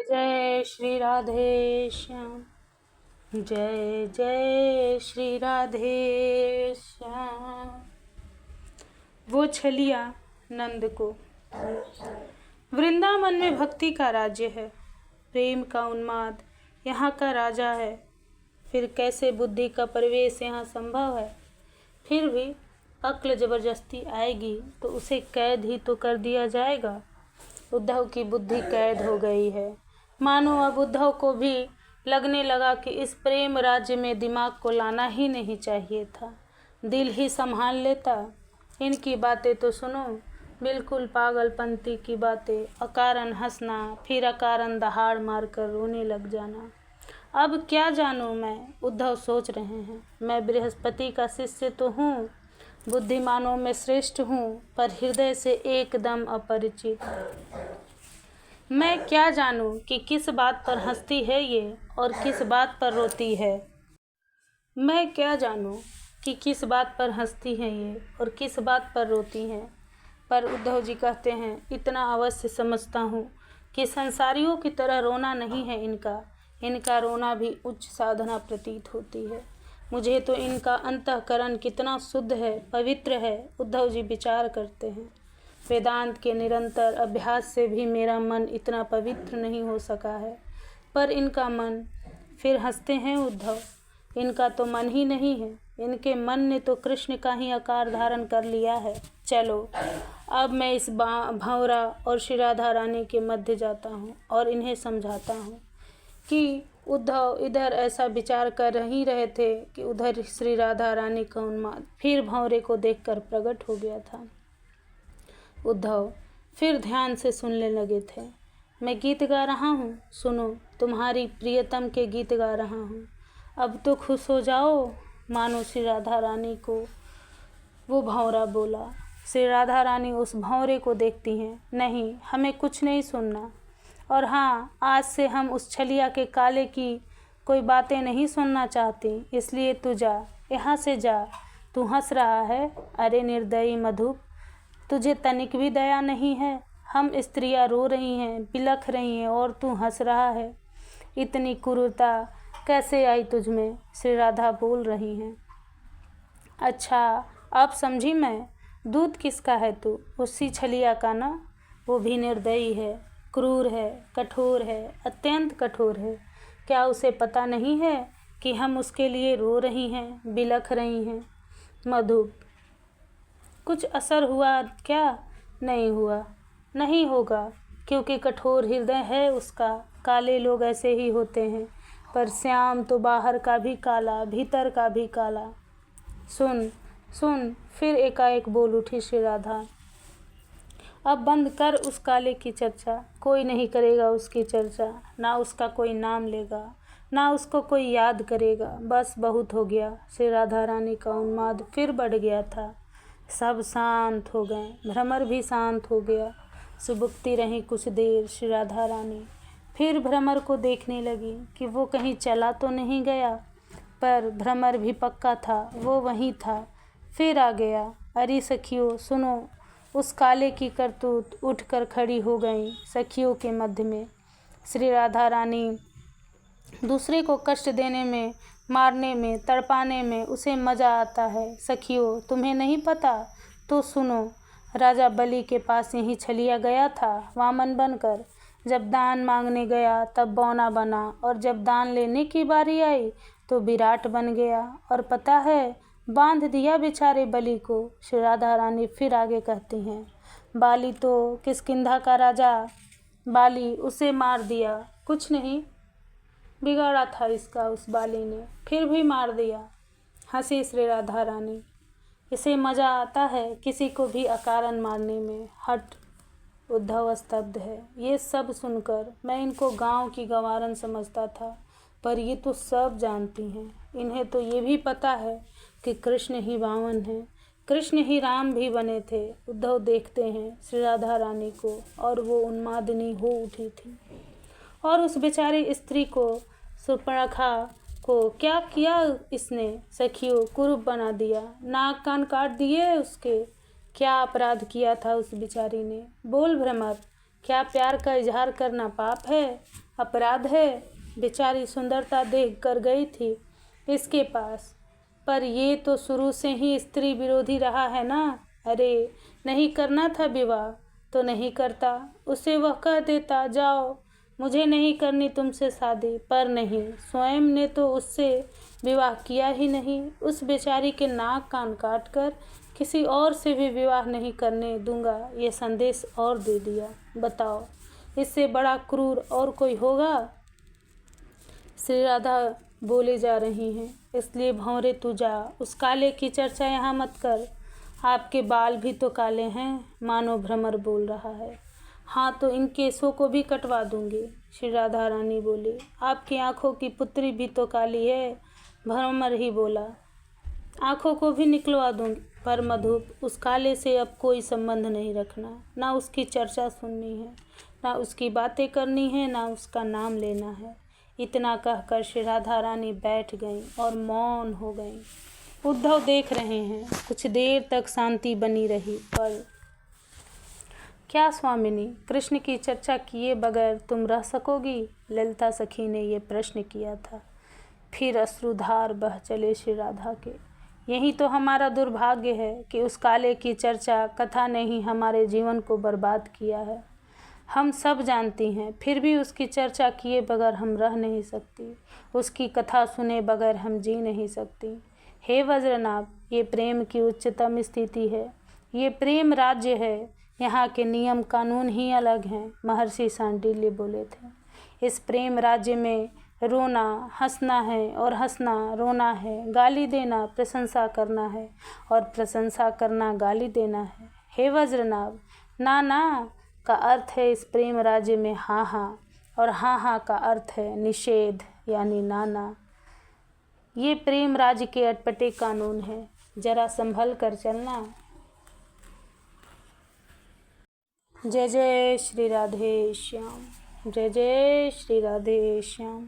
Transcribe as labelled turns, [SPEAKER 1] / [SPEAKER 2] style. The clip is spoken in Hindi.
[SPEAKER 1] जय श्री राधे श्याम। जय जय श्री राधे श्याम। वो छलिया नंद को। वृंदावन में भक्ति का राज्य है, प्रेम का उन्माद यहाँ का राजा है। फिर कैसे बुद्धि का प्रवेश यहाँ संभव है? फिर भी अक्ल जबरदस्ती आएगी तो उसे कैद ही तो कर दिया जाएगा। उद्धव की बुद्धि कैद हो गई है। मानो अब उद्धव को भी लगने लगा कि इस प्रेम राज्य में दिमाग को लाना ही नहीं चाहिए था, दिल ही संभाल लेता। इनकी बातें तो सुनो, बिल्कुल पागलपंती की बातें। अकारण हंसना, फिर अकारण दहाड़ मारकर रोने लग जाना। अब क्या जानूं मैं, उद्धव सोच रहे हैं। मैं बृहस्पति का शिष्य तो हूँ, बुद्धिमानों में श्रेष्ठ हूँ, पर हृदय से एकदम अपरिचित। मैं क्या जानूं कि किस बात पर हंसती है ये और किस बात पर रोती है। मैं क्या जानूं कि किस बात पर हंसती है ये और किस बात पर रोती है। पर उद्धव जी कहते हैं, इतना अवश्य समझता हूँ कि संसारियों की तरह रोना नहीं है इनका रोना भी उच्च साधना प्रतीत होती है। मुझे तो इनका अंतःकरण कितना शुद्ध है, पवित्र है, उद्धव जी विचार करते हैं। वेदांत के निरंतर अभ्यास से भी मेरा मन इतना पवित्र नहीं हो सका है, पर इनका मन। फिर हंसते हैं उद्धव, इनका तो मन ही नहीं है, इनके मन ने तो कृष्ण का ही आकार धारण कर लिया है। चलो अब मैं इस भंवरा और श्री राधा रानी के मध्य जाता हूँ और इन्हें समझाता हूँ कि उद्धव इधर ऐसा विचार कर ही रहे थे कि उधर श्री राधा रानी का उन्माद फिर भंवरे को देखकर प्रकट हो गया था। उद्धव फिर ध्यान से सुनने लगे थे। मैं गीत गा रहा हूँ, सुनो, तुम्हारी प्रियतम के गीत गा रहा हूँ। अब तो खुश हो जाओ, मानो श्री राधा रानी को। वो भंवरा बोला। श्री राधा रानी उस भंवरे को देखती हैं। नहीं, हमें कुछ नहीं सुनना, और हाँ, आज से हम उस छलिया के काले की कोई बातें नहीं सुनना चाहती, इसलिए तू जा, यहाँ से जा। तू हंस रहा है, अरे निर्दयी मधुप, तुझे तनिक भी दया नहीं है। हम स्त्रियां रो रही हैं, बिलख रही हैं, और तू हंस रहा है। इतनी क्रूरता कैसे आई तुझ में? श्री राधा बोल रही हैं। अच्छा, अब समझी मैं। दूध किसका है तू? उसी छलिया का ना। वो भी निर्दयी है, क्रूर है, कठोर है, अत्यंत कठोर है। क्या उसे पता नहीं है कि हम उसके लिए रो रही हैं, बिलख रही हैं? मधु, कुछ असर हुआ क्या? नहीं हुआ, नहीं होगा, क्योंकि कठोर हृदय है उसका। काले लोग ऐसे ही होते हैं, पर श्याम तो बाहर का भी काला, भीतर का भी काला। सुन सुन, फिर एकाएक बोल उठी श्री राधा। अब बंद कर उस काले की चर्चा, कोई नहीं करेगा उसकी चर्चा, ना उसका कोई नाम लेगा, ना उसको कोई याद करेगा। बस बहुत हो गया। श्री राधा रानी का उन्माद फिर बढ़ गया था। सब शांत हो गए, भ्रमर भी शांत हो गया। सुबुकती रही कुछ देर श्री राधा रानी, फिर भ्रमर को देखने लगी कि वो कहीं चला तो नहीं गया, पर भ्रमर भी पक्का था, वो वहीं था। फिर आ गया। अरे सखियों सुनो, उस काले की करतूत। उठकर खड़ी हो गई सखियों के मध्य में। श्री राधा रानी दूसरे को कष्ट देने में, मारने में, तड़पाने में उसे मज़ा आता है। सखियों, तुम्हें नहीं पता तो सुनो। राजा बलि के पास यही छलिया गया था वामन बनकर। जब दान मांगने गया तब बौना बना, और जब दान लेने की बारी आई तो विराट बन गया। और पता है, बांध दिया बेचारे बलि को। श्री राधा रानी फिर आगे कहती हैं, बाली तो किष्किंधा का राजा बाली, उसे मार दिया। कुछ नहीं बिगाड़ा था इसका उस बाली ने, फिर भी मार दिया। हंसी श्री राधा रानी। इसे मज़ा आता है किसी को भी अकारण मारने में। हट, उद्धव स्तब्ध है। ये सब सुनकर मैं इनको गांव की गंवारन समझता था, पर ये तो सब जानती हैं। इन्हें तो ये भी पता है कि कृष्ण ही वामन है, कृष्ण ही राम भी बने थे। उद्धव देखते हैं श्री राधा रानी को, और वो उन्मादिनी हो उठी थी। और उस बेचारी स्त्री को, सुपर्णखा को क्या किया इसने? सखियों, कुरूप बना दिया, नाक कान काट दिए उसके। क्या अपराध किया था उस बेचारी ने? बोल भ्रमर, क्या प्यार का इजहार करना पाप है, अपराध है? बेचारी सुंदरता देख कर गई थी इसके पास, पर ये तो शुरू से ही स्त्री विरोधी रहा है ना। अरे नहीं करना था विवाह तो नहीं करता, उसे वह कह देता जाओ मुझे नहीं करनी तुमसे शादी, पर नहीं, स्वयं ने तो उससे विवाह किया ही नहीं। उस बेचारी के नाक कान काट कर किसी और से भी विवाह नहीं करने दूंगा ये संदेश और दे दिया। बताओ इससे बड़ा क्रूर और कोई होगा? श्री राधा बोले जा रही हैं, इसलिए भंवरे तू जा, उस काले की चर्चा यहाँ मत कर। आपके बाल भी तो काले हैं, मानो भ्रमर बोल रहा है। हाँ तो इन केसों को भी कटवा दूंगी, श्री राधा रानी बोली। आपकी आंखों की पुत्री भी तो काली है, भ्रमर ही बोला। आंखों को भी निकलवा दूंगी, पर मधुप उस काले से अब कोई संबंध नहीं रखना, ना उसकी चर्चा सुननी है, ना उसकी बातें करनी है, ना उसका नाम लेना है। इतना कहकर श्री राधा रानी बैठ गईं और मौन हो गईं। उद्धव देख रहे हैं। कुछ देर तक शांति बनी रही, पर क्या स्वामिनी, कृष्ण की चर्चा किए बगैर तुम रह सकोगी? ललिता सखी ने ये प्रश्न किया था। फिर अश्रुधार बह चले श्री राधा के। यही तो हमारा दुर्भाग्य है कि उस काले की चर्चा कथा ने ही हमारे जीवन को बर्बाद किया है। हम सब जानती हैं, फिर भी उसकी चर्चा किए बगैर हम रह नहीं सकती, उसकी कथा सुने बगैर हम जी नहीं सकती। हे वज्रनाभ, ये प्रेम की उच्चतम स्थिति है, ये प्रेम राज्य है, यहाँ के नियम कानून ही अलग हैं, महर्षि सांडिल्य बोले थे। इस प्रेम राज्य में रोना हंसना है और हंसना रोना है, गाली देना प्रशंसा करना है और प्रशंसा करना गाली देना है। हे वज्रनाभ, ना ना का अर्थ है इस प्रेम राज्य में हाँ हाँ, और हाँ हाँ का अर्थ है निषेध यानी नाना। ये प्रेम राज्य के अटपटे कानून है, जरा संभल कर चलना। जय जय श्री राधे श्याम, जय जय श्री राधे श्याम।